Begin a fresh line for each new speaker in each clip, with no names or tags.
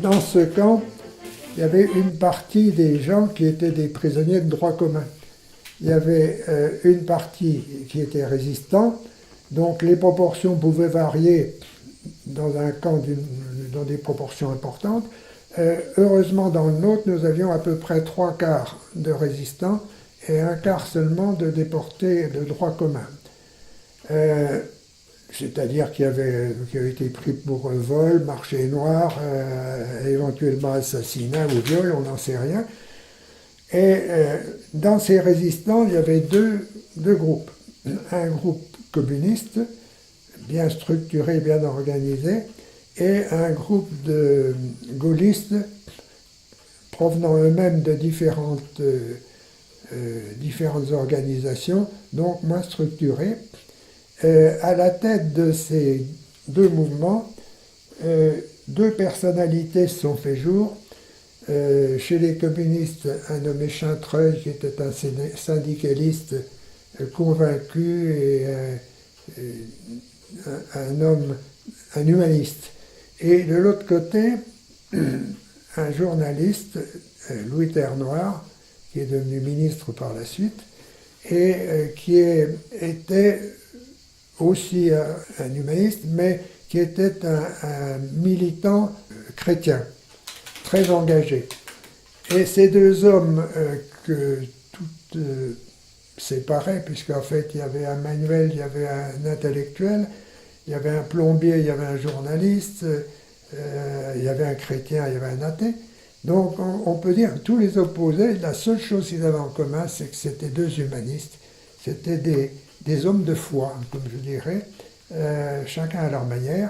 dans ce camp, il y avait une partie des gens qui étaient des prisonniers de droit commun. Il y avait une partie qui était résistant, donc les proportions pouvaient varier dans un camp dans des proportions importantes. Heureusement, dans le nôtre, nous avions à peu près 3/4 de résistants et 1/4 seulement de déportés de droit commun. C'est-à-dire qui avaient été pris pour vol, marché noir, éventuellement assassinat ou viol, on n'en sait rien. Et dans ces résistants, il y avait deux groupes. Un groupe communiste, bien structuré, bien organisé, et un groupe de gaullistes provenant eux-mêmes de différentes organisations, donc moins structurées. À la tête de ces deux mouvements, deux personnalités se sont fait jour. Chez les communistes, un nommé Chantreuil, qui était un syndicaliste convaincu et un humaniste. Et de l'autre côté, un journaliste, Louis Terrenoire, qui est devenu ministre par la suite, et qui était aussi un humaniste, mais qui était un militant chrétien, très engagé. Et ces deux hommes que tout séparait, puisqu'en fait il y avait un manuel, il y avait un intellectuel, il y avait un plombier, il y avait un journaliste, il y avait un chrétien, il y avait un athée. Donc on peut dire que tous les opposés, la seule chose qu'ils avaient en commun, c'est que c'était deux humanistes, c'était des hommes de foi, comme je dirais, chacun à leur manière.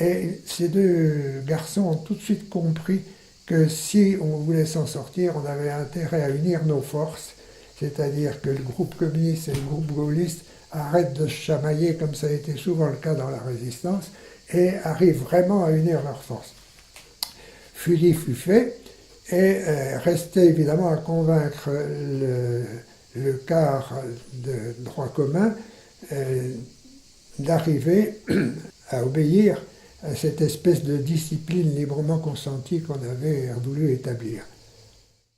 Et ces deux garçons ont tout de suite compris que si on voulait s'en sortir, on avait intérêt à unir nos forces, c'est-à-dire que le groupe communiste et le groupe gaulliste arrêtent de se chamailler, comme ça a été souvent le cas dans la résistance, et arrivent vraiment à unir leurs forces. Fut dit, fut fait, et restait évidemment à convaincre le quart de droit commun d'arriver à obéir à cette espèce de discipline librement consentie qu'on avait voulu établir.